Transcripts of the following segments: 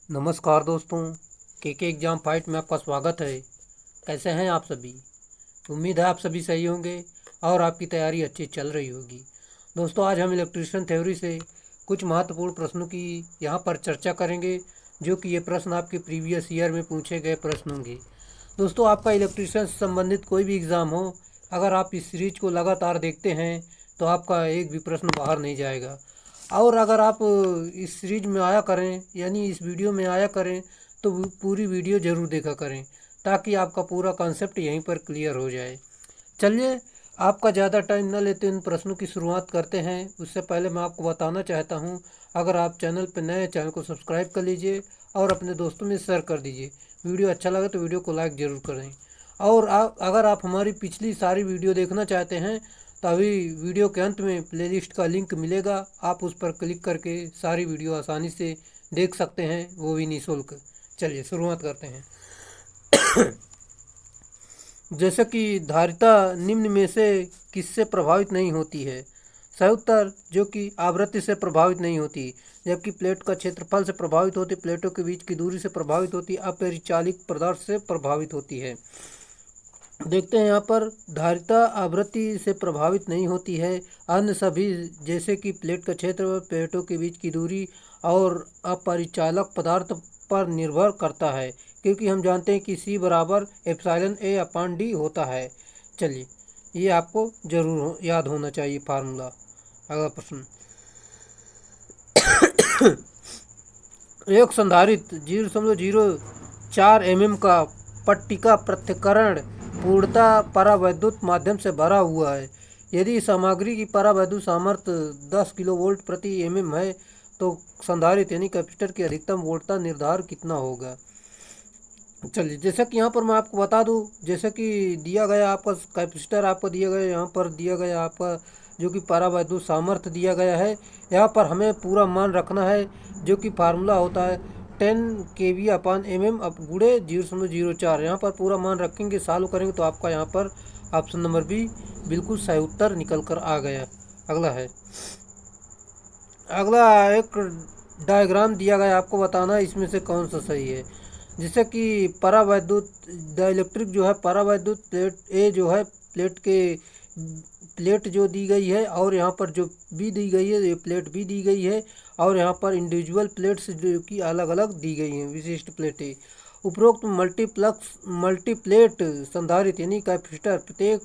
नमस्कार दोस्तों, के एग्ज़ाम फाइट में आपका स्वागत है। कैसे हैं आप सभी? उम्मीद है आप सभी सही होंगे और आपकी तैयारी अच्छी चल रही होगी। दोस्तों, आज हम इलेक्ट्रिशियन थ्योरी से कुछ महत्वपूर्ण प्रश्नों की यहाँ पर चर्चा करेंगे, जो कि ये प्रश्न आपके प्रीवियस ईयर में पूछे गए प्रश्न होंगे। दोस्तों, आपका इलेक्ट्रिशियन से संबंधित कोई भी एग्ज़ाम हो, अगर आप इस सीरीज को लगातार देखते हैं तो आपका एक भी प्रश्न बाहर नहीं जाएगा। और अगर आप इस सीरीज में आया करें, यानी इस वीडियो में आया करें, तो पूरी वीडियो ज़रूर देखा करें, ताकि आपका पूरा कॉन्सेप्ट यहीं पर क्लियर हो जाए। चलिए, आपका ज़्यादा टाइम न लेते इन प्रश्नों की शुरुआत करते हैं। उससे पहले मैं आपको बताना चाहता हूँ, अगर आप चैनल पर नए हैं, चैनल को सब्सक्राइब कर लीजिए और अपने दोस्तों में शेयर कर दीजिए। वीडियो अच्छा लगे तो वीडियो को लाइक ज़रूर करें। और अगर आप हमारी पिछली सारी वीडियो देखना चाहते हैं तो अभी वीडियो के अंत में प्लेलिस्ट का लिंक मिलेगा, आप उस पर क्लिक करके सारी वीडियो आसानी से देख सकते हैं, वो भी निःशुल्क। चलिए शुरुआत करते हैं। जैसे कि धारिता निम्न में से किससे प्रभावित नहीं होती है? सही उत्तर जो कि आवृत्ति से प्रभावित नहीं होती, जबकि प्लेट का क्षेत्रफल से प्रभावित होती, प्लेटों के बीच की दूरी से प्रभावित होती, अपरिचालित पदार्थ से प्रभावित होती है। देखते हैं यहाँ पर, धारिता आवृत्ति से प्रभावित नहीं होती है। अन्य सभी जैसे कि प्लेट का क्षेत्र, प्लेटों के बीच की दूरी और अपरिचालक पदार्थ पर निर्भर करता है, क्योंकि हम जानते हैं कि C बराबर एप्सिलॉन A अपान D होता है। चलिए, ये आपको जरूर याद होना चाहिए फार्मूला। अगला प्रश्न। एक संधारित्र 0.04 mm का पट्टिका पृथक्करण पूर्णतः परावैद्युत माध्यम से भरा हुआ है। यदि सामग्री की परावैद्युत सामर्थ्य 10 किलोवोल्ट प्रति mm है, तो संधारित्र यानी कैपेसिटर की अधिकतम वोल्टता निर्धारण कितना होगा? चलिए, जैसे कि यहाँ पर मैं आपको बता दूं, जैसे कि दिया गया आपका कैपेसिटर आपको दिया गया, यहाँ पर दिया गया आपका जो कि परावैद्युत सामर्थ्य दिया गया है। यहाँ पर हमें पूरा मान रखना है, जो कि फार्मूला होता है 10 kV अपान mm गुणे 0.04। यहाँ पर पूरा मान रखेंगे, सॉल्व करेंगे तो आपका यहाँ पर ऑप्शन नंबर बी बिल्कुल सही उत्तर निकल कर आ गया। अगला है, अगला एक डायग्राम दिया गया, आपको बताना है इसमें से कौन सा सही है। जैसे कि परावैद्युत डाइलेक्ट्रिक जो है, परावैद्युत प्लेट ए जो है, प्लेट जो दी गई है, और यहाँ पर जो बी दी गई है, ये प्लेट बी दी गई है, और यहाँ पर इंडिविजुअल प्लेट्स जो कि अलग अलग दी गई हैं, विशिष्ट प्लेटें। उपरोक्त मल्टीप्लेट संधारित्र यानी कैपेसिटर प्रत्येक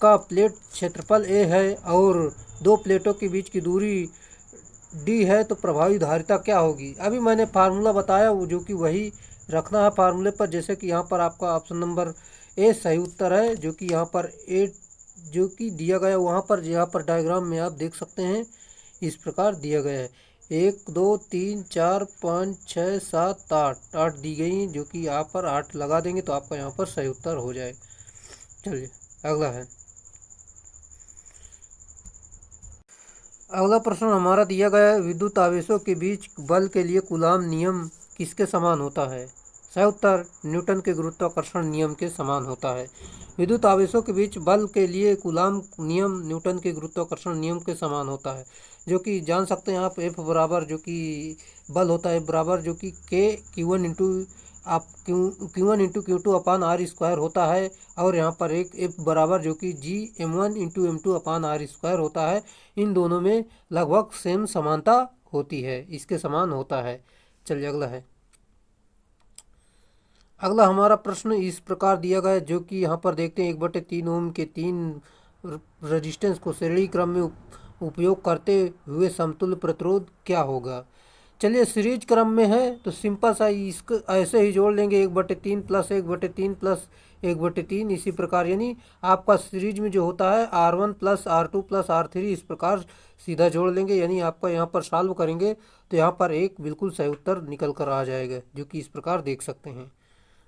का प्लेट क्षेत्रफल ए है और दो प्लेटों के बीच की दूरी डी है, तो प्रभावी धारिता क्या होगी? अभी मैंने फार्मूला बताया, वो जो कि वही रखना है फार्मूले पर। जैसे कि यहाँ पर आपका ऑप्शन नंबर ए सही उत्तर है, जो कि यहाँ पर ए जो कि दिया गया, वहाँ पर यहाँ पर डायग्राम में आप देख सकते हैं, इस प्रकार दिया गया है। 1 2 3 4 5 6 7 8 दी गई हैं, जो कि यहाँ पर 8 लगा देंगे तो आपका यहाँ पर सही उत्तर हो जाए। चलिए, अगला है, अगला प्रश्न हमारा दिया गया है, विद्युत आवेशों के बीच बल के लिए कूलाम नियम किसके समान होता है? सही उत्तर न्यूटन के गुरुत्वाकर्षण नियम के समान होता है। विद्युत आवेशों के बीच बल के लिए कूलाम नियम न्यूटन के गुरुत्वाकर्षण नियम के समान होता है, जो कि जान सकते हैं आप। F बराबर जो कि बल होता है, बराबर जो कि K Q1 इंटू आप Q1 इंटू Q2 अपान R स्क्वायर होता है, और यहाँ पर एक F बराबर जो कि G M1 इंटू M2 अपान R स्क्वायर होता है। इन दोनों में लगभग सेम समानता होती है, इसके समान होता है। चलिए, अगला है, अगला हमारा प्रश्न इस प्रकार दिया गया है, जो कि यहाँ पर देखते हैं 1/3 ओम के 3 रेजिस्टेंस को श्रेणी क्रम में उपयोग करते हुए समतुल्य प्रतिरोध क्या होगा? चलिए, सीरीज क्रम में है तो सिंपल सा इसको ऐसे ही जोड़ लेंगे, 1/3 प्लस 1/3 प्लस 1/3, इसी प्रकार। यानी आपका सीरीज में जो होता है R1 plus R2 plus R3, इस प्रकार सीधा जोड़ लेंगे। यानी आपका यहाँ पर सॉल्व करेंगे तो यहाँ पर एक बिल्कुल सही उत्तर निकल कर आ जाएगा, जो कि इस प्रकार देख सकते हैं।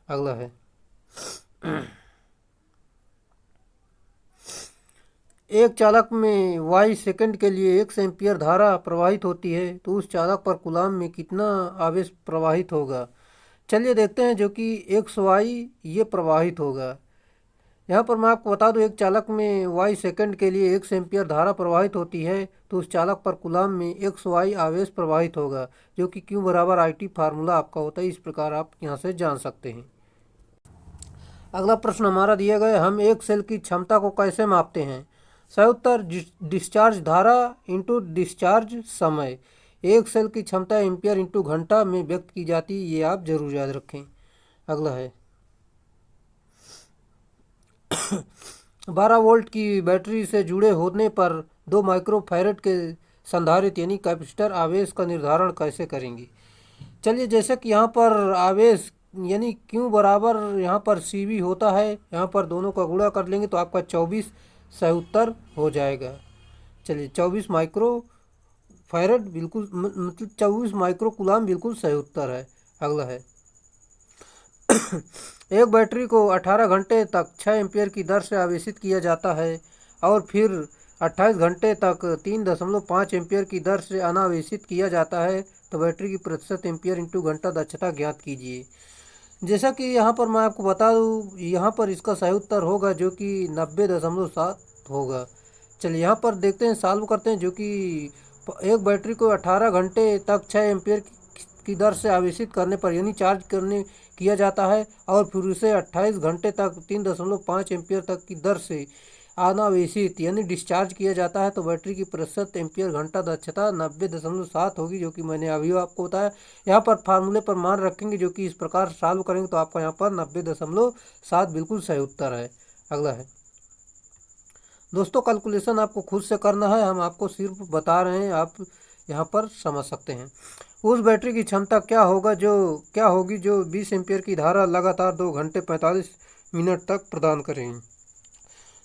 अगला है, एक चालक में y सेकंड के लिए 1 एम्पीयर धारा प्रवाहित होती है, तो उस चालक पर कूलाम में कितना आवेश प्रवाहित होगा? चलिए देखते हैं, जो कि 100 y ये प्रवाहित होगा। यहाँ पर मैं आपको बता दूं, एक चालक में वाई सेकंड के लिए 1 एम्पियर धारा प्रवाहित होती है तो उस चालक पर कूलाम में 100 वाई आवेश प्रवाहित होगा, जो कि Q बराबर IT फार्मूला आपका होता है। इस प्रकार आप यहाँ से जान सकते हैं। अगला प्रश्न हमारा दिया गया, हम एक सेल की क्षमता को कैसे मापते हैं? सही उत्तर डिस्चार्ज धारा इंटू डिस्चार्ज समय। एक सेल की क्षमता एम्पियर इंटू घंटा में व्यक्त की जाती है, ये आप जरूर याद रखें। अगला है 12 वोल्ट की बैटरी से जुड़े होने पर 2 माइक्रोफैरड के संधारित्र यानी कैपेसिटर आवेश का निर्धारण कैसे करेंगे? चलिए, जैसे कि यहाँ पर आवेश यानी Q बराबर यहाँ पर CV होता है, यहाँ पर दोनों का गुणा कर लेंगे तो आपका 24 सही उत्तर हो जाएगा। चलिए, 24 माइक्रो फैरड बिल्कुल मतलब 24 माइक्रो कूलाम बिल्कुल सही उत्तर है। अगला है एक बैटरी को 18 घंटे तक 6 एम्पियर की दर से आवेशित किया जाता है और फिर 28 घंटे तक 3.5 एम्पियर की दर से अनावेशित किया जाता है, तो बैटरी की प्रतिशत एम्पियर इंटू घंटा दक्षता ज्ञात कीजिए। जैसा कि यहाँ पर मैं आपको बता दूँ, यहाँ पर इसका सही उत्तर होगा जो कि 90.7 होगा। चलिए, यहाँ पर देखते हैं, सॉल्व करते हैं। जो कि एक बैटरी को 18 घंटे तक 6 एम्पियर की दर से आवेशित करने पर यानी चार्ज करने किया जाता है और फिर उसे 28 घंटे तक 3.5 एम्पियर तक की दर से अनावेशित यानी डिस्चार्ज किया जाता है, तो बैटरी की प्रतिशत एम्पियर घंटा दक्षता 90.7 होगी, जो कि मैंने अभी आपको बताया। यहाँ पर फार्मूले पर मान रखेंगे, जो कि इस प्रकार सॉल्व करेंगे तो आपका यहाँ पर 90.7 बिल्कुल सही उत्तर है। अगला है दोस्तों, कैलकुलेशन आपको खुद से करना है, हम आपको सिर्फ बता रहे हैं, आप यहाँ पर समझ सकते हैं। उस बैटरी की क्षमता क्या होगी जो 20 एम्पियर की धारा लगातार 2 घंटे 45 मिनट तक प्रदान करेंगे।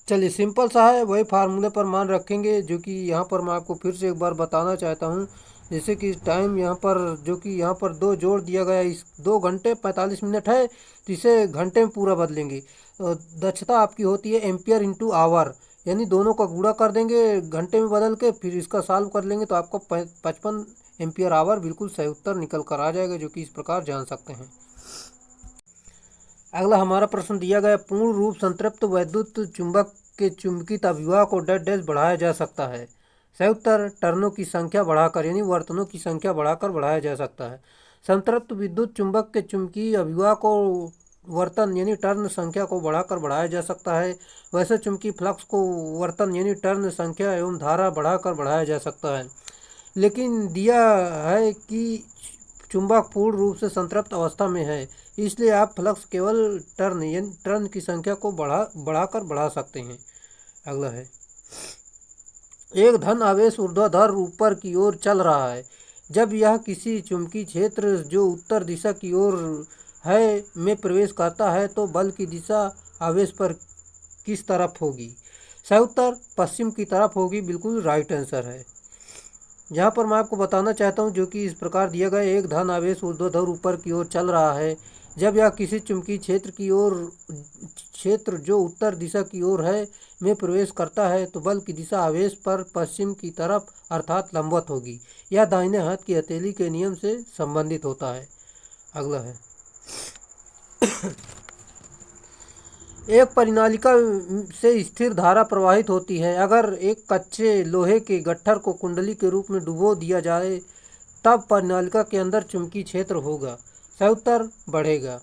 चलिए, सिंपल सा है, वही फार्मूले पर मान रखेंगे, जो कि यहाँ पर मैं आपको फिर से एक बार बताना चाहता हूँ। जैसे कि टाइम यहाँ पर जो कि यहाँ पर 2 जोड़ दिया गया, इस 2 घंटे 45 मिनट है तो इसे घंटे में पूरा बदलेंगे। दक्षता आपकी होती है एम्पियर इंटू आवर, यानी दोनों का गुणा कर देंगे घंटे में बदल के, फिर इसका सॉल्व कर लेंगे तो आपको 55 एम्पियर आवर बिल्कुल सही उत्तर निकल कर आ जाएगा, जो कि इस प्रकार जान सकते हैं। अगला हमारा प्रश्न दिया गया, पूर्ण रूप संतृप्त वैद्युत चुंबक के चुंबकित अभिवाह को डैश डैश बढ़ाया जा सकता है। सही उत्तर टर्नों की संख्या बढ़ाकर यानी वर्तनों की संख्या बढ़ाकर बढ़ाया जा सकता है। संतृप्त विद्युत चुंबक के चुंबकीय अभिवाह को वर्तन यानी टर्न संख्या को बढ़ाकर बढ़ाया जा सकता है। वैसे चुंबकीय फ्लक्स को वर्तन यानी टर्न संख्या एवं धारा बढ़ाकर बढ़ाया जा सकता है। लेकिन दिया है कि चुंबक पूर्ण रूप से संतृप्त अवस्था में है, इसलिए आप फ्लक्स केवल टर्न यानी टर्न की संख्या को बढ़ाकर बढ़ा सकते हैं। अगला है, एक धन आवेश ऊर्ध्वाधर ऊपर की ओर चल रहा है। जब यह किसी चुंबकीय क्षेत्र जो उत्तर दिशा की ओर है में प्रवेश करता है तो बल की दिशा आवेश पर किस तरफ होगी? सही उत्तर पश्चिम की तरफ होगी, बिल्कुल राइट आंसर है। यहाँ पर मैं आपको बताना चाहता हूँ, जो कि इस प्रकार दिया गया, एक धन आवेश ऊर्ध्वाधर ऊपर की ओर चल रहा है। जब यह किसी चुंबकीय क्षेत्र जो उत्तर दिशा की ओर है में प्रवेश करता है तो बल की दिशा आवेश पर पश्चिम की तरफ अर्थात लंबवत होगी। यह दाहिने हाथ की हथेली के नियम से संबंधित होता है। अगला है, एक परिनालिका से स्थिर धारा प्रवाहित होती है। अगर एक कच्चे लोहे के गट्ठर को कुंडली के रूप में डुबो दिया जाए तब परिनालिका के अंदर चुंबकीय क्षेत्र होगा। सही उत्तर बढ़ेगा।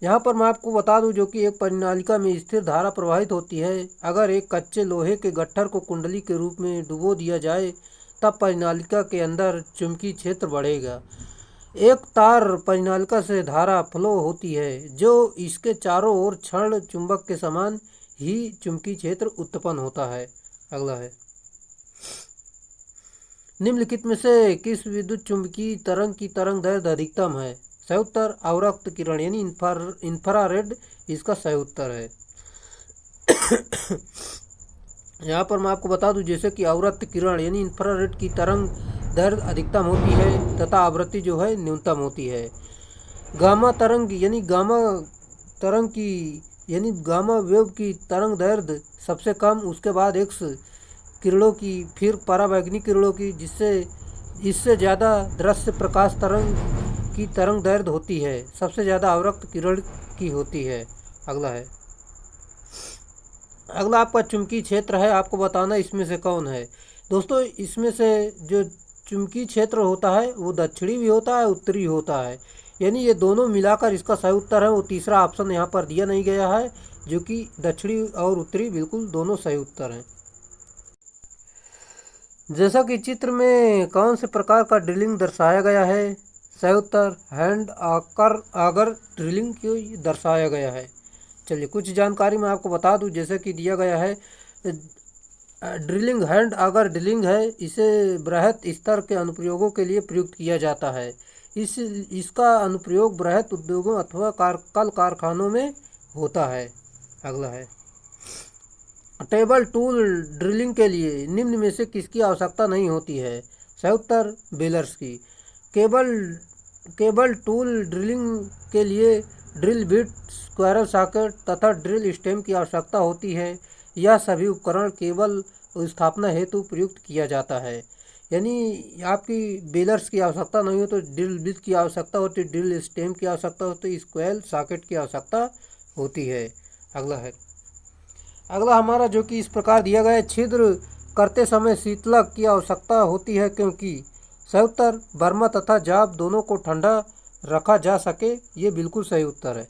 यहाँ पर मैं आपको बता दूं, जो कि एक परिनालिका में स्थिर धारा प्रवाहित होती है। अगर एक कच्चे लोहे के गट्ठर को कुंडली के रूप में डुबो दिया जाए तब परिनालिका के अंदर चुंबकीय क्षेत्र बढ़ेगा। एक तार परिनालिका से धारा फ्लो होती है जो इसके चारों ओर क्षण चुंबक के समान ही चुंबकीय क्षेत्र उत्पन्न होता है। अगला है, निम्नलिखित में से किस विद्युत चुंबकीय तरंग की तरंग दैर्ध्य अधिकतम है? सही उत्तर अवरक्त किरण यानी इंफ्रारेड इसका सही उत्तर है। यहाँ पर मैं आपको बता दूं, जैसे कि अवरक्त किरण यानी इंफ्रारेड की तरंग दैर्ध्य अधिकतम होती है तथा आवृत्ति जो है न्यूनतम होती है। गामा तरंग यानी गामा वेव की तरंग दैर्ध्य सबसे कम, उसके बाद एक्स किरणों की, फिर परावैंगनिक किरणों की, इससे ज़्यादा दृश्य प्रकाश तरंग की तरंग दैर्ध्य होती है। सबसे ज़्यादा अवरक्त किरण की होती है। अगला है, अगला आपका चुंबकीय क्षेत्र है, आपको बताना इसमें से कौन है। दोस्तों इसमें से जो चुंबकीय क्षेत्र होता है वो दक्षिणी भी होता है, उत्तरी होता है, यानी ये दोनों मिलाकर इसका सही उत्तर है। वो तीसरा ऑप्शन यहाँ पर दिया नहीं गया है, जो कि दक्षिणी और उत्तरी बिल्कुल दोनों सही उत्तर हैं। जैसा कि चित्र में कौन से प्रकार का ड्रिलिंग दर्शाया गया है। सही उत्तर हैंड आगर ड्रिलिंग को दर्शाया गया है। चलिए कुछ जानकारी मैं आपको बता दूं, जैसे कि दिया गया है ड्रिलिंग हैंड आगर ड्रिलिंग है, इसे बृहत स्तर के अनुप्रयोगों के लिए प्रयुक्त किया जाता है। इसका अनुप्रयोग बृहत उद्योगों अथवा कल कारखानों में होता है। अगला है टेबल टूल ड्रिलिंग के लिए निम्न में से किसकी आवश्यकता नहीं होती है। सही उत्तर बेलर्स की। केबल टूल ड्रिलिंग के लिए ड्रिल बिट, स्क्वायरल सॉकेट तथा ड्रिल स्टेम की आवश्यकता होती है। यह सभी उपकरण केबल स्थापना हेतु प्रयुक्त किया जाता है। यानी आपकी बेलर्स की आवश्यकता नहीं हो तो ड्रिल बिट की आवश्यकता होती है, ड्रिल स्टेम की आवश्यकता होती है, स्क्वायरल सॉकेट की आवश्यकता होती है। अगला हमारा जो कि इस प्रकार दिया गया है, छिद्र करते समय शीतलक की आवश्यकता होती है क्योंकि। सही उत्तर बर्मा तथा जाप दोनों को ठंडा रखा जा सके, ये बिल्कुल सही उत्तर है।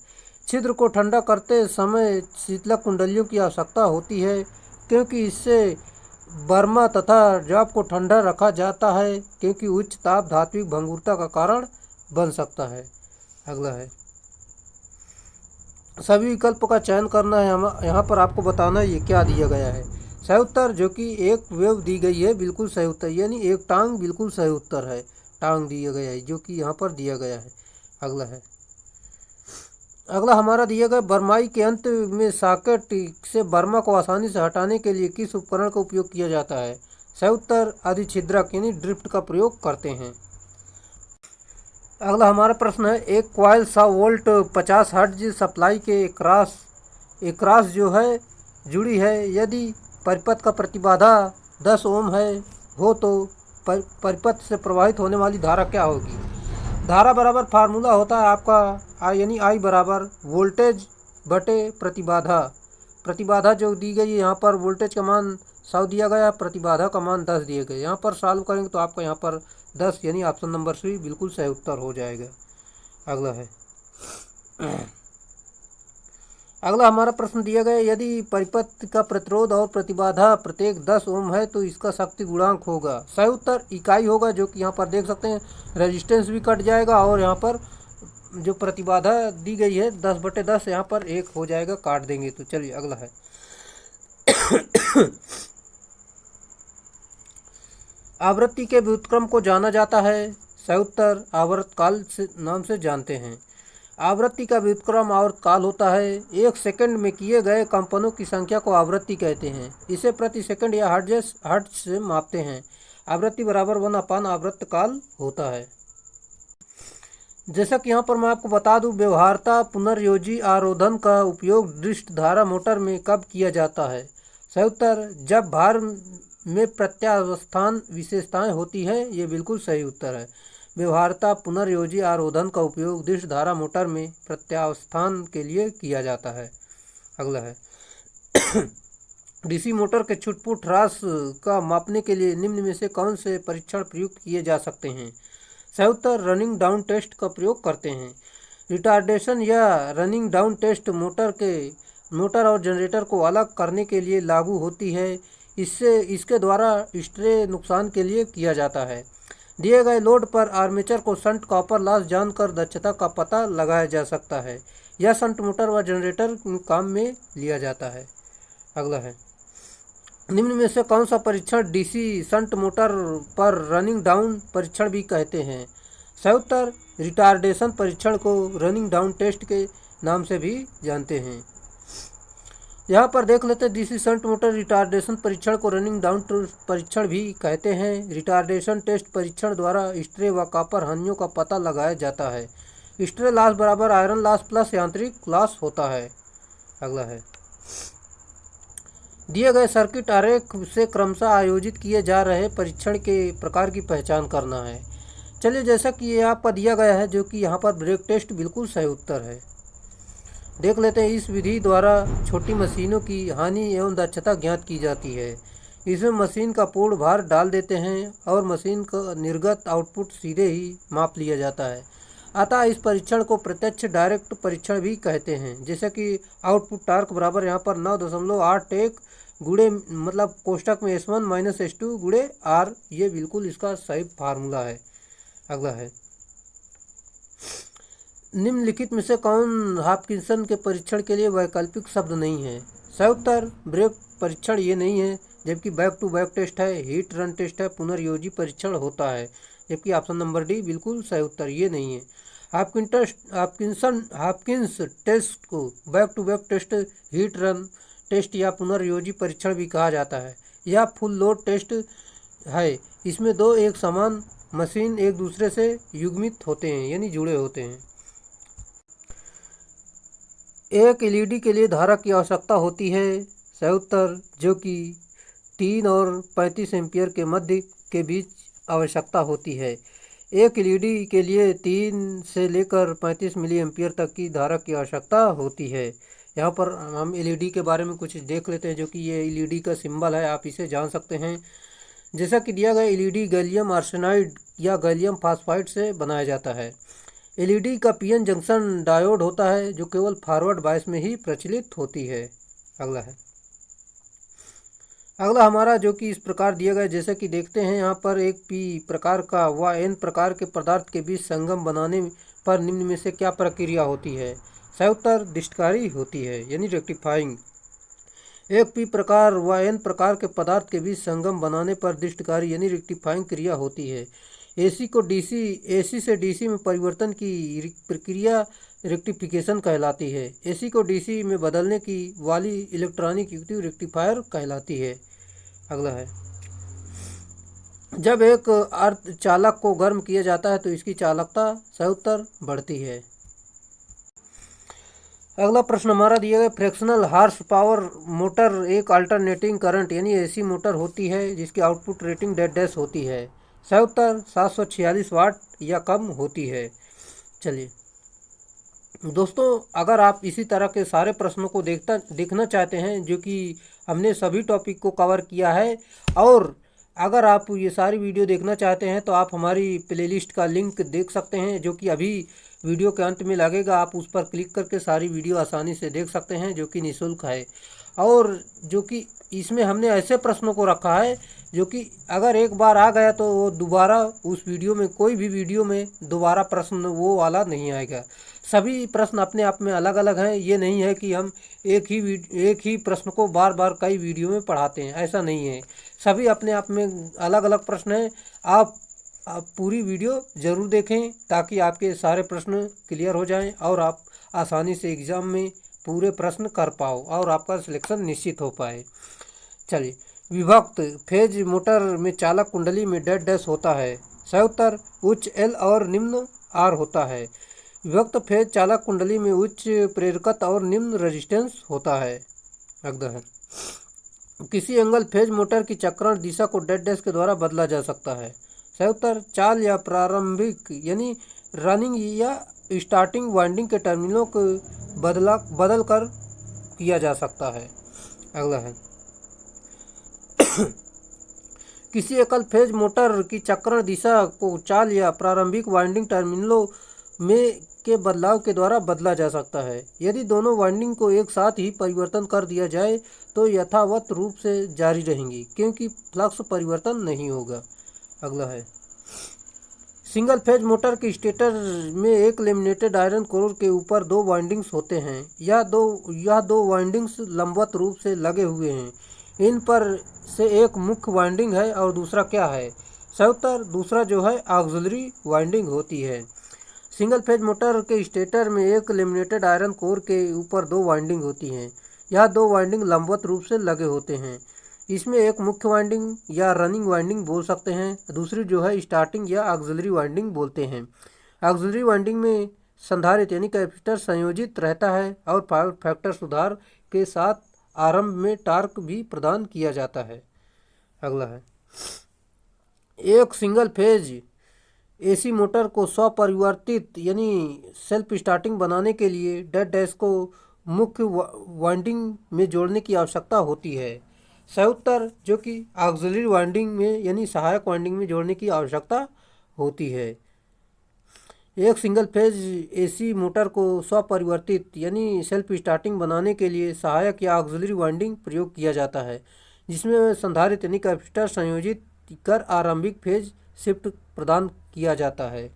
छिद्र को ठंडा करते समय शीतलक कुंडलियों की आवश्यकता होती है क्योंकि इससे बर्मा तथा जाप को ठंडा रखा जाता है, क्योंकि उच्च ताप धात्विक भंगुरता का कारण बन सकता है। अगला है सभी विकल्प का चयन करना है। यहाँ पर आपको बताना है ये क्या दिया गया है। सही उत्तर जो कि एक वेव दी गई है, बिल्कुल सही उत्तर, यानी एक टांग बिल्कुल सही उत्तर है। टांग दिया गया है जो कि यहाँ पर दिया गया है। अगला हमारा दिया गया बरमाई के अंत में सॉकेट से बर्मा को आसानी से हटाने के लिए किस उपकरण का उपयोग किया जाता है। सही उत्तर अधिछिद्रक यानी ड्रिफ्ट का प्रयोग करते हैं। अगला हमारा प्रश्न है एक कॉइल 100 वोल्ट 50 हर्ट्ज सप्लाई के क्रॉस जो है जुड़ी है, यदि परिपथ का प्रतिबाधा 10 ओम है हो तो परिपथ से प्रवाहित होने वाली धारा क्या होगी। धारा बराबर फार्मूला होता है आपका यानी आई बराबर वोल्टेज बटे प्रतिबाधा। प्रतिबाधा जो दी गई है यहाँ पर वोल्टेज का मान 100 दिया गया, प्रतिबाधा का मान 10 दिए गए। यहाँ पर सॉल्व करेंगे तो आपका यहाँ पर 10 यानी ऑप्शन नंबर सी बिल्कुल सही उत्तर हो जाएगा। अगला हमारा प्रश्न दिया गया यदि परिपथ का प्रतिरोध और प्रतिबाधा प्रत्येक 10 ओम है तो इसका शक्ति गुणांक होगा। सही उत्तर इकाई होगा, जो कि यहाँ पर देख सकते हैं रेजिस्टेंस भी कट जाएगा और यहाँ पर जो प्रतिबाधा दी गई है 10/10 यहाँ पर 1 हो जाएगा, काट देंगे तो। चलिए अगला है आवृत्ति के व्युत्क्रम को जाना जाता है। सही उत्तर आवर्तकाल से नाम से जानते हैं। आवृत्ति का व्युत्क्रम आवर्तकाल होता है। 1 सेकंड में किए गए कंपनों की संख्या को आवृत्ति कहते हैं। इसे प्रति सेकंड या हर्ट्ज से मापते हैं। आवृत्ति बराबर 1/, आवर्तकाल होता है। जैसा कि यहाँ पर मैं आपको बता दूं, व्यवहार्यता पुनर्योजी आरोधन का उपयोग दृष्ट धारा मोटर में कब किया जाता है। सही उत्तर जब भार में प्रत्यावस्थान विशेषताएं होती है, ये बिल्कुल सही उत्तर है। व्यवहार्यता पुनर्योजी आरोधन का उपयोग दृष्ट धारा मोटर में प्रत्यावस्थान के लिए किया जाता है। अगला है डीसी मोटर के छुटपुट ह्रास का मापने के लिए निम्न में से कौन से परीक्षण प्रयुक्त किए जा सकते हैं। सही उत्तर रनिंग डाउन टेस्ट का प्रयोग करते हैं। रिटार्डेशन या रनिंग डाउन टेस्ट मोटर और जनरेटर को अलग करने के लिए लागू होती है। इसके द्वारा स्ट्रे नुकसान के लिए किया जाता है। दिए गए लोड पर आर्मेचर को शंट कॉपर लॉस जानकर दक्षता का पता लगाया जा सकता है। यह शंट मोटर व जनरेटर काम में लिया जाता है। अगला है निम्न में से कौन सा परीक्षण डीसी शंट मोटर पर रनिंग डाउन परीक्षण भी कहते हैं। सही उत्तर रिटार्डेशन परीक्षण को रनिंग डाउन टेस्ट के नाम से भी जानते हैं। यहाँ पर देख लेते हैं डीसी शंट मोटर रिटार्डेशन परीक्षण को रनिंग डाउन परीक्षण भी कहते हैं। रिटार्डेशन टेस्ट परीक्षण द्वारा स्ट्रे व कॉपर हानियों का पता लगाया जाता है। स्ट्रे लॉस बराबर आयरन लॉस प्लस यांत्रिक लॉस होता है। अगला है दिए गए सर्किट आरेख से क्रमशः आयोजित किए जा रहे परीक्षण के प्रकार की पहचान करना है। चलिए जैसा कि ये आपका दिया गया है, जो कि यहाँ पर ब्रेक टेस्ट बिल्कुल सही उत्तर है। देख लेते हैं। इस विधि द्वारा छोटी मशीनों की हानि एवं दक्षता ज्ञात की जाती है। इसमें मशीन का पूर्ण भार डाल देते हैं और मशीन का निर्गत आउटपुट सीधे ही माप लिया जाता है। अतः इस परीक्षण को प्रत्यक्ष डायरेक्ट परीक्षण भी कहते हैं। जैसे कि आउटपुट टार्क बराबर यहाँ पर 9.81 गुणे मतलब कोष्टक में S1 माइनस S2 गुणे R, ये बिल्कुल इसका सही फार्मूला है। अगला है, निम्नलिखित में से कौन हॉपकिंसन के परीक्षण के लिए वैकल्पिक शब्द नहीं है? सयुत्तर ब्रेक परीक्षण ये नहीं है, जबकि बैक टू बैक टेस्ट है, हीट रन टेस्ट है, पुनर्योजी परीक्षण होता है, जबकि ऑप्शन नंबर डी बिल्कुल सही उत्तर ये नहीं है। हॉपकिंस टेस्ट को back to back test, heat run test या पुनर्योजी परीक्षण भी कहा जाता है। यह फुल लोड टेस्ट है। इसमें दो एक समान मशीन एक दूसरे से युग्मित होते हैं यानी जुड़े होते हैं। एक एलईडी के लिए धारा की आवश्यकता होती है। सही उत्तर जो कि 3 और 35 एम्पियर के मध्य के बीच आवश्यकता होती है। एक एलईडी के लिए 3 से लेकर 35 मिली एम्पियर तक की धारा की आवश्यकता होती है। यहाँ पर हम एलईडी के बारे में कुछ देख लेते हैं, जो कि ये एलईडी का सिंबल है, आप इसे जान सकते हैं। जैसा कि दिया गया, एलईडी गैलियम आर्सेनाइड या गैलियम फास्फाइड से बनाया जाता है। एलईडी का पीएन जंक्शन डायोड होता है, जो केवल फॉरवर्ड बायस में ही प्रचलित होती है। अगला हमारा जो कि इस प्रकार दिया गया, जैसे कि देखते हैं यहाँ पर एक पी प्रकार का व एन प्रकार के पदार्थ के बीच संगम बनाने पर निम्न में से क्या प्रक्रिया होती है? सही उत्तर दिष्टकारी होती है यानी रेक्टिफाइंग। एक पी प्रकार व एन प्रकार के पदार्थ के बीच संगम बनाने पर दिष्टकारी यानी रेक्टिफाइंग क्रिया होती है। एसी से डीसी में परिवर्तन की प्रक्रिया रेक्टिफिकेशन कहलाती है। एसी को डीसी में बदलने की वाली इलेक्ट्रॉनिक युक्ति रेक्टिफायर कहलाती है। अगला है, जब एक अर्धचालक को गर्म किया जाता है तो इसकी चालकता सही उत्तर बढ़ती है। अगला प्रश्न हमारा दिया गया, फ्रैक्शनल हार्स पावर मोटर एक अल्टरनेटिंग करंट यानी एसी मोटर होती है, जिसकी आउटपुट रेटिंग डैश होती है। सही उत्तर 746 वाट या कम होती है। चलिए दोस्तों, अगर आप इसी तरह के सारे प्रश्नों को देखना चाहते हैं, जो कि हमने सभी टॉपिक को कवर किया है, और अगर आप ये सारी वीडियो देखना चाहते हैं तो आप हमारी प्लेलिस्ट का लिंक देख सकते हैं, जो कि अभी वीडियो के अंत में लगेगा। आप उस पर क्लिक करके सारी वीडियो आसानी से देख सकते हैं, जो कि निःशुल्क है। और जो कि इसमें हमने ऐसे प्रश्नों को रखा है जो कि अगर एक बार आ गया तो वो दोबारा उस वीडियो में, कोई भी वीडियो में दोबारा प्रश्न वो वाला नहीं आएगा। सभी प्रश्न अपने आप में अलग अलग हैं। ये नहीं है कि हम एक ही प्रश्न को बार बार कई वीडियो में पढ़ाते हैं, ऐसा नहीं है। सभी अपने आप में अलग अलग प्रश्न हैं। आप पूरी वीडियो ज़रूर देखें ताकि आपके सारे प्रश्न क्लियर हो जाएं और आप आसानी से एग्ज़ाम में पूरे प्रश्न कर पाओ और आपका सिलेक्शन निश्चित हो पाए। चलिए, विभक्त फेज मोटर में चालक कुंडली में डैश होता है। सही उत्तर उच्च एल और निम्न आर होता है। विभक्त फेज चालक कुंडली में उच्च प्रेरकत्व और निम्न रेजिस्टेंस होता है। अगला है, किसी एंगल फेज मोटर की चक्रण दिशा को डैश के द्वारा बदला जा सकता है। सही उत्तर चाल या प्रारंभिक यानी रनिंग या स्टार्टिंग वाइंडिंग के टर्मिनलों को बदल कर किया जा सकता है। अगला है, किसी एकल फेज मोटर की चक्रण दिशा को चाल या प्रारंभिक वाइंडिंग टर्मिनलों में के बदलाव के द्वारा बदला जा सकता है। यदि दोनों वाइंडिंग को एक साथ ही परिवर्तन कर दिया जाए तो यथावत रूप से जारी रहेंगी, क्योंकि फ्लक्स परिवर्तन नहीं होगा। अगला है, सिंगल फेज मोटर के स्टेटर में एक लेमिनेटेड आयरन कोर के ऊपर दो वाइंडिंग्स होते हैं। यह दो वाइंडिंग्स लंबवत रूप से लगे हुए हैं। इन पर से एक मुख्य वाइंडिंग है और दूसरा क्या है? सही उत्तर दूसरा जो है ऑक्सिलरी वाइंडिंग होती है। सिंगल फेज मोटर के स्टेटर में एक लेमिनेटेड आयरन कोर के ऊपर दो वाइंडिंग होती हैं। यह दो वाइंडिंग लंबवत रूप से लगे होते हैं। इसमें एक मुख्य वाइंडिंग या रनिंग वाइंडिंग बोल सकते हैं, दूसरी जो है स्टार्टिंग या ऑक्सिलरी वाइंडिंग बोलते हैं। ऑक्सिलरी वाइंडिंग में संधारित्र यानी कैपेसिटर संयोजित रहता है और पावर फैक्टर सुधार के साथ आरंभ में टॉर्क भी प्रदान किया जाता है। अगला है, एक सिंगल फेज एसी मोटर को स्वपरिवर्तित यानी सेल्फ स्टार्टिंग बनाने के लिए डेड डैश को मुख्य वाइंडिंग में जोड़ने की आवश्यकता होती है। सही उत्तर जो कि ऑक्सिलरी वाइंडिंग में यानी सहायक वाइंडिंग में जोड़ने की आवश्यकता होती है। एक सिंगल फेज एसी मोटर को स्वपरिवर्तित यानी सेल्फ स्टार्टिंग बनाने के लिए सहायक या ऑक्सिलरी वाइंडिंग प्रयोग किया जाता है, जिसमें संधारित्र यानी कैपेसिटर संयोजित कर आरंभिक फेज शिफ्ट प्रदान किया जाता है।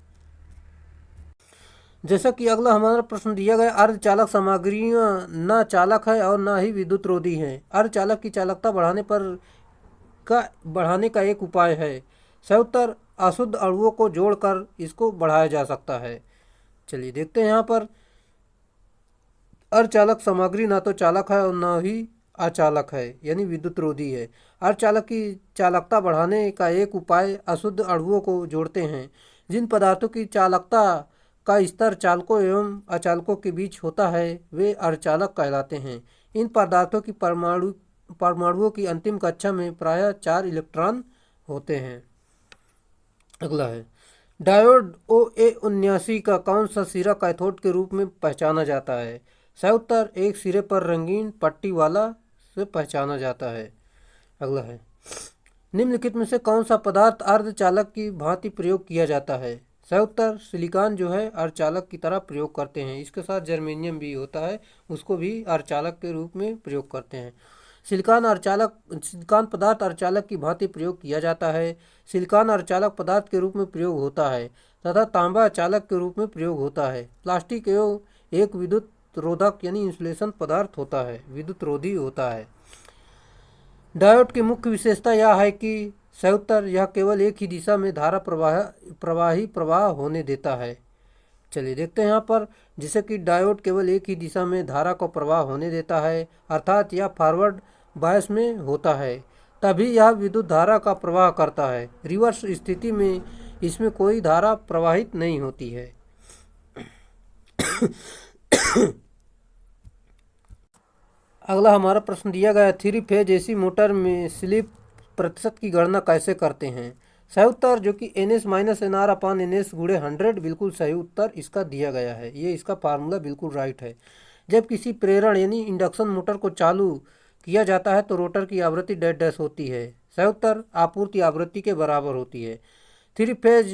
जैसा कि अगला हमारा प्रश्न दिया गया, अर्धचालक सामग्रियां न चालक है और न ही विद्युत रोधी हैं। अर्धचालक की चालकता बढ़ाने का एक उपाय है। सही उत्तर अशुद्ध अणुओं को जोड़कर इसको बढ़ाया जा सकता है। चलिए देखते हैं यहाँ पर, अर्धचालक सामग्री ना तो चालक है और न ही अचालक है यानी विद्युत रोधी है। अर्धचालक की चालकता बढ़ाने का एक उपाय अशुद्ध अणुओं को जोड़ते हैं। जिन पदार्थों की चालकता का स्तर चालकों एवं अचालकों के बीच होता है वे अर्धचालक कहलाते हैं। इन पदार्थों की परमाणुओं की अंतिम कक्षा में प्रायः 4 इलेक्ट्रॉन होते हैं। अगला है, डायोड OA79 का कौन सा सिरा कैथोड के रूप में पहचाना जाता है। सही उत्तर एक सिरे पर रंगीन पट्टी वाला से पहचाना जाता है। अगला है, निम्नलिखित में से कौन सा पदार्थ अर्धचालक की भांति प्रयोग किया जाता है। सही उत्तर सिलिकॉन जो है अर्धचालक की तरह प्रयोग करते हैं। इसके साथ जर्मेनियम भी होता है, उसको भी अर्धचालक के रूप में प्रयोग करते हैं। सिलिकॉन पदार्थ अर्धचालक की भांति प्रयोग किया जाता है। सिलिकॉन अर्धचालक पदार्थ के रूप में प्रयोग होता है तथा तांबा चालक के रूप में प्रयोग होता है। प्लास्टिक एक विद्युत रोधक यानी इंसुलेशन पदार्थ होता है, विद्युत रोधी होता है। डायोड की मुख्य विशेषता यह है कि सही उत्तर यह केवल एक ही दिशा में धारा प्रवाह होने देता है। चलिए देखते हैं यहाँ पर, जिसे कि डायोड केवल एक ही दिशा में धारा को प्रवाह होने देता है, अर्थात यह फॉरवर्ड बायस में होता है, तभी यह विद्युत धारा का प्रवाह करता है। रिवर्स स्थिति में इसमें कोई धारा प्रवाहित नहीं होती है। अगला हमारा प्रश्न दिया गया, 3 फेज एसी मोटर में स्लिप प्रतिशत की गणना कैसे करते हैं। सही उत्तर जो कि NS-NR/NS गुणे 100 बिल्कुल सही उत्तर इसका दिया गया है। ये इसका फार्मूला बिल्कुल राइट है। जब किसी प्रेरण यानी इंडक्शन मोटर को चालू किया जाता है तो रोटर की आवृत्ति डेड डैश होती है। सही उत्तर आपूर्ति आवृत्ति के बराबर होती है। 3 फेज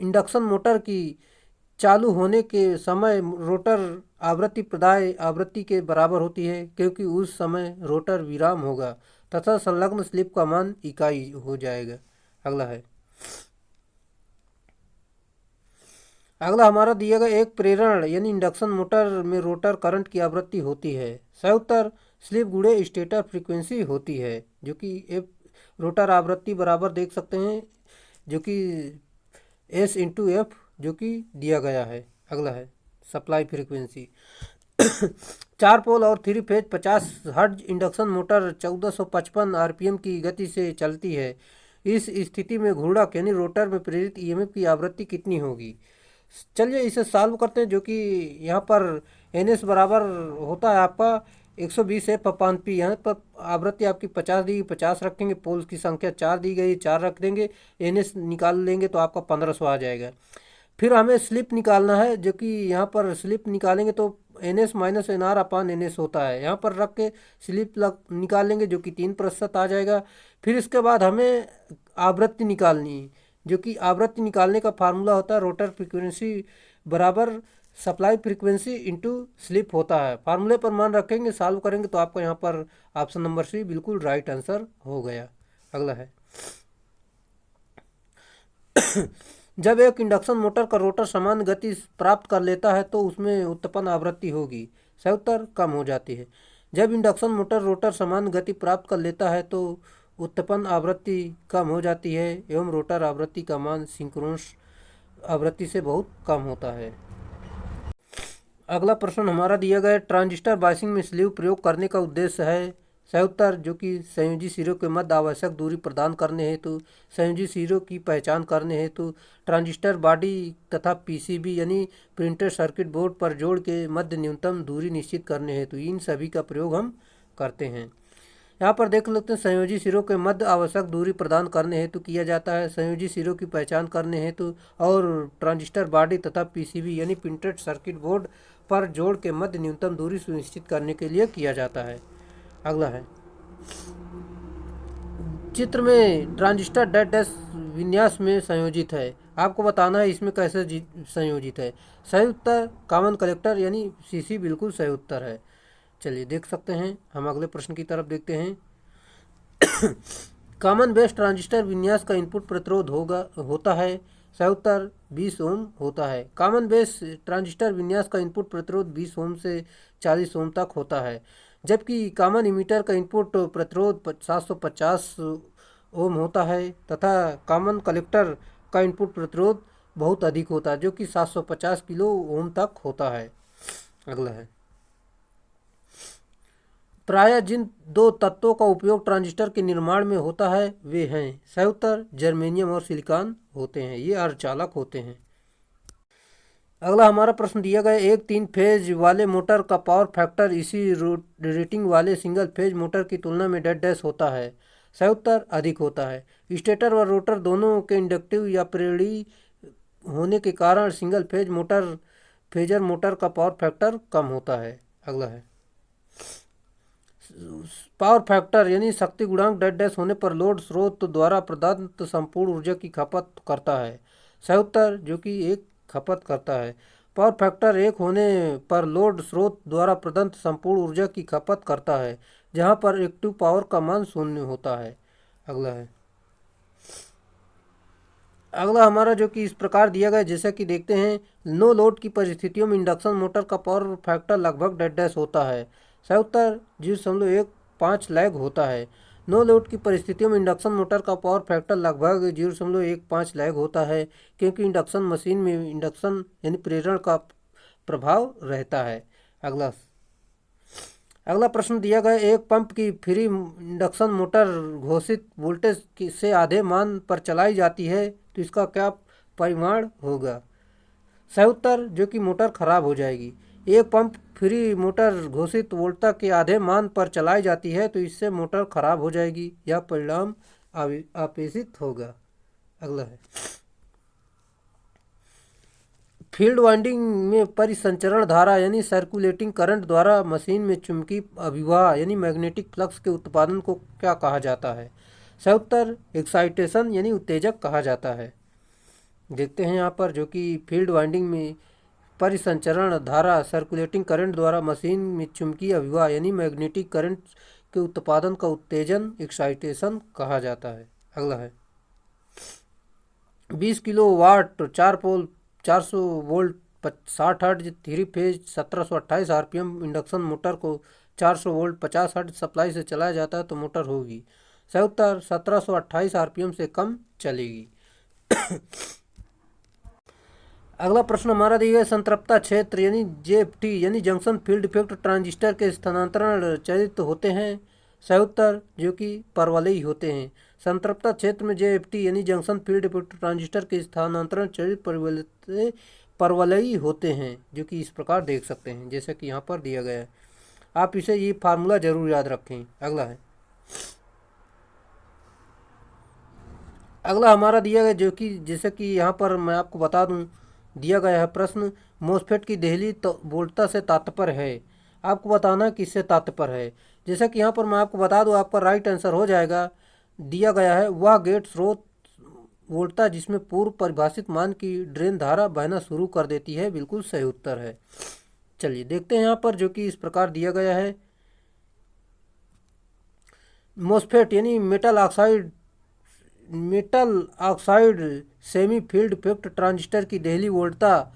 इंडक्शन मोटर की चालू होने के समय रोटर आवृत्ति प्रदाय आवृत्ति के बराबर होती है, क्योंकि उस समय रोटर विराम होगा तथा संलग्न स्लिप का मान इकाई हो जाएगा। अगला है, अगला हमारा दिया गया, एक प्रेरण यानी इंडक्शन मोटर में रोटर करंट की आवृत्ति होती है। सही उत्तर स्लिप गुणे स्टेटर फ्रीक्वेंसी होती है, जो कि एफ रोटर आवृत्ति बराबर देख सकते हैं, जो कि S/F जो कि दिया गया है। अगला है सप्लाई फ्रीक्वेंसी। 4 पोल और 3 phase 50 hertz induction motor 1455 RPM की गति से चलती है। इस स्थिति में घूर्णक यानी रोटर में प्रेरित EMF की आवृत्ति कितनी होगी। चलिए इसे सॉल्व करते हैं, जो कि यहाँ पर NS बराबर होता है आपका 120 F/P। यहाँ पर आवृत्ति आपकी 50 दी, 50 रखेंगे, पोल्स की संख्या 4 दी गई, 4 रख देंगे, NS निकाल लेंगे तो आपका 1500 आ जाएगा। फिर हमें स्लिप निकालना है, जो कि यहाँ पर स्लिप निकालेंगे तो NS-NR/NS होता है। यहाँ पर रख के स्लिप निकाल लेंगे, जो कि 3% आ जाएगा। फिर इसके बाद हमें आवृत्ति निकालनी, जो कि आवृत्ति निकालने का फार्मूला होता है रोटर फ्रीक्वेंसी बराबर सप्लाई फ्रीक्वेंसी इंटू स्लिप होता है। फार्मूले पर मान रखेंगे, सॉल्व करेंगे तो आपको यहाँ पर ऑप्शन नंबर C बिल्कुल राइट आंसर हो गया। अगला है, जब एक इंडक्शन मोटर का रोटर समान गति प्राप्त कर लेता है तो उसमें उत्पन्न आवृत्ति होगी। सही उत्तर कम हो जाती है। जब इंडक्शन मोटर रोटर समान गति प्राप्त कर लेता है तो उत्पन्न आवृत्ति कम हो जाती है एवं रोटर आवृत्ति का मान सिंक्रोनस आवृत्ति से बहुत कम होता है। अगला प्रश्न हमारा दिया गया, ट्रांजिस्टर बायसिंग में स्लीव प्रयोग करने का उद्देश्य है। सही उत्तर जो कि संयोजी सिरों के मध्य आवश्यक दूरी प्रदान करने हेतु, संयोजी सिरों की पहचान करने हेतु ट्रांजिस्टर बॉडी तथा PCB यानी प्रिंटेड सर्किट बोर्ड पर जोड़ के मध्य न्यूनतम दूरी निश्चित करने हेतु इन सभी का प्रयोग हम करते हैं। यहाँ पर देख लेते हैं संयोजी सिरों के मध्य आवश्यक दूरी प्रदान करने हेतु किया जाता है। संयोजी सिरों की पहचान करने हेतु और ट्रांजिस्टर बॉडी तथा पीसीबी यानी प्रिंटेड सर्किट बोर्ड पर जोड़ के मध्य न्यूनतम दूरी सुनिश्चित करने के लिए किया जाता है। अगला है चित्र में ट्रांजिस्टर डेड डैश विन्यास में संयोजित है। आपको बताना है इसमें कैसे संयोजित है। सही उत्तर कॉमन कलेक्टर यानी सीसी बिल्कुल सही उत्तर है। चलिए देख सकते हैं, हम अगले प्रश्न की तरफ देखते हैं। कॉमन बेस ट्रांजिस्टर विन्यास का इनपुट प्रतिरोध होता है। सही उत्तर 20 ओम होता है। कॉमन बेस ट्रांजिस्टर विन्यास का इनपुट प्रतिरोध 20 ओम से 40 ओम तक होता है, जबकि कॉमन इमीटर का इनपुट प्रतिरोध 750 ओम होता है तथा कॉमन कलेक्टर का इनपुट प्रतिरोध बहुत अधिक होता है, जो कि 750 किलो ओम तक होता है। अगला है प्रायः जिन दो तत्वों का उपयोग ट्रांजिस्टर के निर्माण में होता है वे हैं। सही उत्तर जर्मेनियम और सिलिकॉन होते हैं, ये अर्धचालक होते हैं। अगला हमारा प्रश्न दिया गया, एक 3 फेज वाले मोटर का पावर फैक्टर इसी रेटिंग वाले सिंगल फेज मोटर की तुलना में डेड डैश होता है। सही उत्तर अधिक होता है। स्टेटर व रोटर दोनों के इंडक्टिव या प्रेरणी होने के कारण सिंगल फेजर मोटर का पावर फैक्टर कम होता है। अगला है पावर फैक्टर यानी शक्ति गुणांक डेड डैश होने पर लोड स्रोत द्वारा प्रदत्त संपूर्ण ऊर्जा की खपत करता है। सही उत्तर जो कि एक खपत करता है। पावर फैक्टर 1 होने पर लोड स्रोत द्वारा प्रदत्त संपूर्ण ऊर्जा की खपत करता है, जहां पर एक्टिव पावर का मान 0 होता है। अगला हमारा जो कि इस प्रकार दिया गया, जैसा कि देखते हैं, नो लोड की परिस्थितियों में इंडक्शन मोटर का पावर फैक्टर लगभग डेड डैश होता है। सही उत्तर 0.15 लैग होता है। नो लोड की परिस्थितियों में इंडक्शन मोटर का पावर फैक्टर लगभग 0.15 लैग होता है, क्योंकि इंडक्शन मशीन में इंडक्शन यानी प्रेरण का प्रभाव रहता है। अगला प्रश्न दिया गया, एक पंप की फ्री इंडक्शन मोटर घोषित वोल्टेज से आधे मान पर चलाई जाती है, तो इसका क्या परिमाण होगा। सही उत्तर जो कि मोटर खराब हो जाएगी। एक पंप फ्री मोटर घोषित वोल्टेज के आधे मान पर चलाई जाती है तो इससे मोटर खराब हो जाएगी, यह परिणाम अपेक्षित होगा। अगला है फील्ड वाइंडिंग में परिसंचरण धारा यानी सर्कुलेटिंग करंट द्वारा मशीन में चुंबकीय अभिवाह यानी मैग्नेटिक फ्लक्स के उत्पादन को क्या कहा जाता है। सही उत्तर एक्साइटेशन यानी उत्तेजक कहा जाता है। देखते हैं यहाँ पर जो कि फील्ड वाइंडिंग में परिसंचरण धारा सर्कुलेटिंग करंट द्वारा मशीन में चुंबकीय अभिवाह यानी मैग्नेटिक करंट के उत्पादन का उत्तेजन एक्साइटेशन कहा जाता है। अगला है 20 किलो वाट 4 पोल 400 volt 60 hertz 3 phase 1728 RPM induction motor को 400 वोल्ट 50 हर्ट्ज सप्लाई से चलाया जाता है तो मोटर होगी। सही उत्तर 1728 आरपीएम से कम चलेगी। अगला प्रश्न हमारा दिया गया, संतृप्ता क्षेत्र यानी जेएफटी यानी जंक्शन फील्ड इफेक्ट ट्रांजिस्टर के स्थानांतरण चरित होते हैं। सही उत्तर जो कि परवलयी होते हैं। संतृप्ता क्षेत्र में जेएफटी यानी जंक्शन फील्ड इफेक्ट ट्रांजिस्टर के स्थानांतरण चरित परवलयी होते हैं, जो कि इस प्रकार देख सकते हैं जैसे कि यहाँ पर दिया गया है। आप इसे ये फार्मूला जरूर याद रखें। अगला हमारा दिया गया जो कि जैसे कि यहाँ पर मैं आपको बता दूं, दिया गया है प्रश्न, मोसफेट की देहली वोल्टता से तात्पर्य है। आपको बताना किससे तात्पर्य है। जैसा कि यहाँ पर मैं आपको बता दूं, आपका राइट आंसर हो जाएगा, दिया गया है वह गेट स्रोत वोल्टता जिसमें पूर्व परिभाषित मान की ड्रेन धारा बहना शुरू कर देती है, बिल्कुल सही उत्तर है। चलिए देखते हैं यहाँ पर जो कि इस प्रकार दिया गया है, मोसफेट यानी metal oxide semi field effect transistor की देहली वोल्टता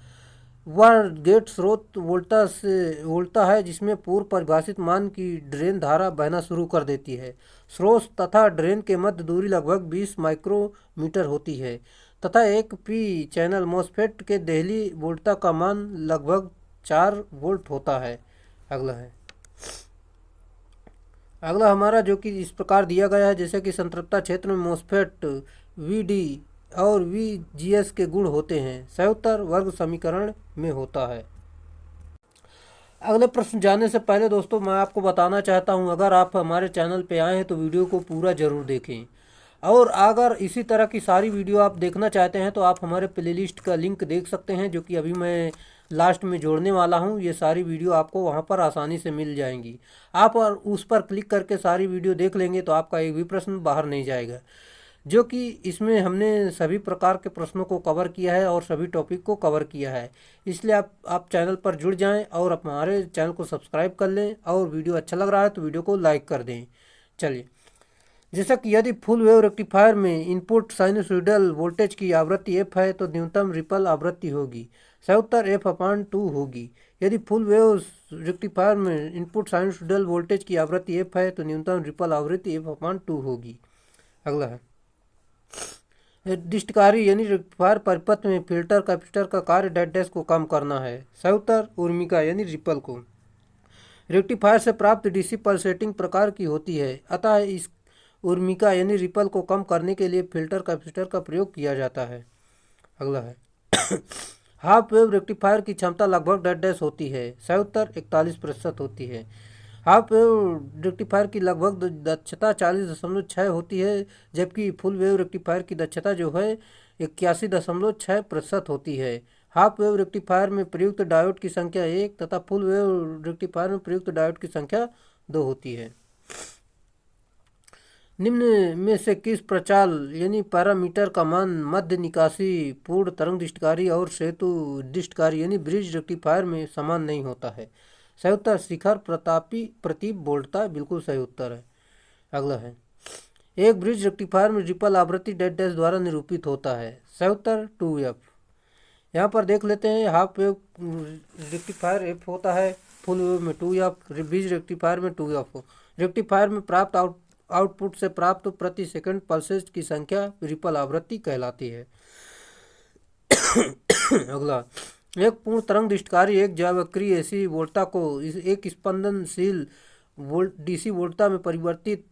वह गेट स्रोत वोल्टता है जिसमें पूर्व परिभाषित मान की ड्रेन धारा बहना शुरू कर देती है। स्रोत तथा ड्रेन के मध्य दूरी लगभग 20 माइक्रोमीटर होती है तथा एक पी चैनल मोसफेट के देहली वोल्टता का मान लगभग 4 वोल्ट होता है। अगला हमारा जो कि इस प्रकार दिया गया है, जैसे कि संतृप्ता क्षेत्र में मोसफेट वीडी और वीजीएस के गुण होते हैं। सही उत्तर वर्ग समीकरण में होता है। अगले प्रश्न जानने से पहले दोस्तों मैं आपको बताना चाहता हूं, अगर आप हमारे चैनल पे आए हैं तो वीडियो को पूरा ज़रूर देखें। और अगर इसी तरह की सारी वीडियो आप देखना चाहते हैं तो आप हमारे प्लेलिस्ट का लिंक देख सकते हैं, जो कि अभी मैं लास्ट में जोड़ने वाला हूं। ये सारी वीडियो आपको वहां पर आसानी से मिल जाएंगी। आप और उस पर क्लिक करके सारी वीडियो देख लेंगे तो आपका एक भी प्रश्न बाहर नहीं जाएगा, जो कि इसमें हमने सभी प्रकार के प्रश्नों को कवर किया है और सभी टॉपिक को कवर किया है। इसलिए आप चैनल पर जुड़ जाएं और हमारे चैनल को सब्सक्राइब कर लें, और वीडियो अच्छा लग रहा है तो वीडियो को लाइक कर दें। चलिए, जैसा कि यदि फुल वेव रेक्टिफायर में इनपुट साइनसोइडल वोल्टेज की आवृत्ति एफ है तो न्यूनतम रिपल आवृत्ति होगी, सही उत्तर F/2 होगी। यदि फुल वेव रेक्टिफायर में इनपुट साइनसोइडल वोल्टेज की आवृत्ति एफ है तो न्यूनतम रिपल आवृत्ति F/2 होगी। अगला है, डिस्टकारी यानी रेक्टिफायर परिपथ में फिल्टर कैपेसिटर का कार्य डैश डैश को कम करना है, सही उत्तर उर्मिका यानी रिपल को। रेक्टिफायर से प्राप्त डीसी पल्सेटिंग प्रकार की होती है, अतः इस उर्मिका यानी रिपल को कम करने के लिए फिल्टर कैपेसिटर का प्रयोग किया जाता है। अगला है, हाफ वेव रेक्टिफायर की क्षमता लगभग डैश डैश होती है, सही उत्तर 41% होती है। हाफ वेव रेक्टिफायर की लगभग दक्षता 40.6 होती है, जबकि फुल वेव रेक्टिफायर की दक्षता जो है 81.6% होती है। हाफ वेव रेक्टिफायर में प्रयुक्त डायोड की संख्या 1 तथा फुल वेव रेक्टिफायर में प्रयुक्त डायोड की संख्या 2 होती है। निम्न में से किस प्रचाल यानी पैरामीटर का मान मध्य निकासी पूर्ण तरंग दृष्टिकारी और सेतु दृष्टिकारी यानी ब्रिज रेक्टिफायर में समान नहीं होता है, सही उत्तर शिखर प्रतापी प्रतीप बोल्टता बिल्कुल सही उत्तर है। अगला है, एक ब्रिज रेक्टिफायर में रिपल आवृत्ति डैश डैश द्वारा निरूपित होता है, सही उत्तर 2F। यहाँ पर देख लेते हैं, हाफ वेव रेक्टिफायर F होता है, फुल वेव में 2F, ब्रिज रेक्टिफायर में 2F। रेक्टिफायर में प्राप्त आउटपुट से प्राप्त प्रति सेकंड पल्सेस की संख्या रिपल आवृत्ति कहलाती है। अगला, एक पूर्ण तरंग दृष्टिकारी एक ज्यावक्रीय एसी वोल्टता को एक स्पंदनशील डीसी वोल्टता में परिवर्तित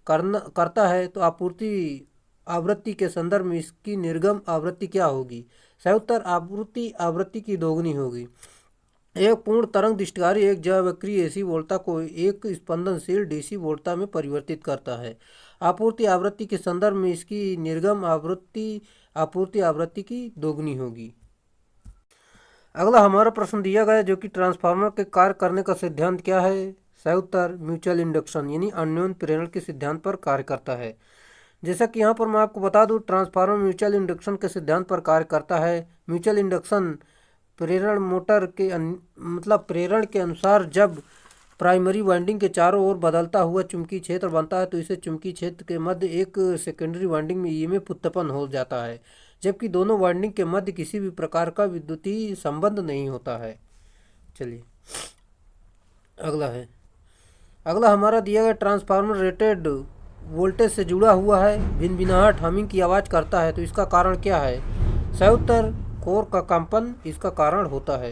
करता है तो आपूर्ति आवृत्ति के संदर्भ में इसकी निर्गम आवृत्ति क्या होगी, सही उत्तर आपूर्ति आवृत्ति की दोगुनी होगी। एक पूर्ण तरंग दृष्टिकारी एक ज्यावक्रीय एसी वोल्टता को एक स्पंदनशील डीसी वोल्टता में परिवर्तित करता है। आपूर्ति आवृत्ति के संदर्भ में इसकी निर्गम आवृत्ति आपूर्ति आवृत्ति की दोगुनी होगी। अगला हमारा प्रश्न दिया गया जो कि ट्रांसफार्मर के कार्य करने का सिद्धांत क्या है, सही उत्तर म्यूचुअल इंडक्शन यानी अन्योन्य प्रेरण के सिद्धांत पर कार्य करता है। जैसा कि यहाँ पर मैं आपको बता दूं, ट्रांसफार्मर म्यूचुअल इंडक्शन के सिद्धांत पर कार्य करता है। म्यूचुअल इंडक्शन प्रेरण मोटर के मतलब प्रेरण के अनुसार जब प्राइमरी वाइंडिंग के चारों ओर बदलता हुआ चुंबकीय क्षेत्र बनता है तो इसे चुंबकीय क्षेत्र के मध्य एक सेकेंडरी वाइंडिंग में ईएमएफ उत्पन्न हो जाता है, जबकि दोनों वाइंडिंग के मध्य किसी भी प्रकार का विद्युतीय संबंध नहीं होता है। चलिए, अगला है, अगला हमारा दिया गया ट्रांसफार्मर रेटेड वोल्टेज से जुड़ा हुआ है, भिनभिनाहट हमिंग की आवाज़ करता है तो इसका कारण क्या है, सही उत्तर कोर का कंपन इसका कारण होता है।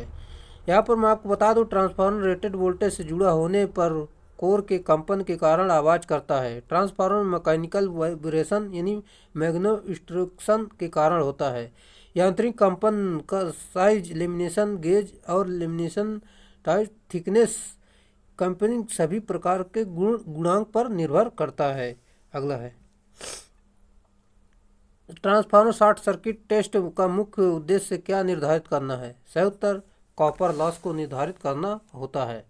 यहाँ पर मैं आपको बता दूं, ट्रांसफार्मर रेटेड वोल्टेज से जुड़ा होने पर कोर के कंपन के कारण आवाज़ करता है। ट्रांसफार्मर मैकेनिकल वाइब्रेशन यानी मैग्नेटोस्ट्रिक्शन के कारण होता है। यांत्रिक कंपन का साइज, लेमिनेशन गेज और लेमिनेशन टाइट थिकनेस कंपनी सभी प्रकार के गुणांक पर निर्भर करता है। अगला है, ट्रांसफार्मर शॉर्ट सर्किट टेस्ट का मुख्य उद्देश्य क्या निर्धारित करना है, सही उत्तर कॉपर लॉस को निर्धारित करना होता है।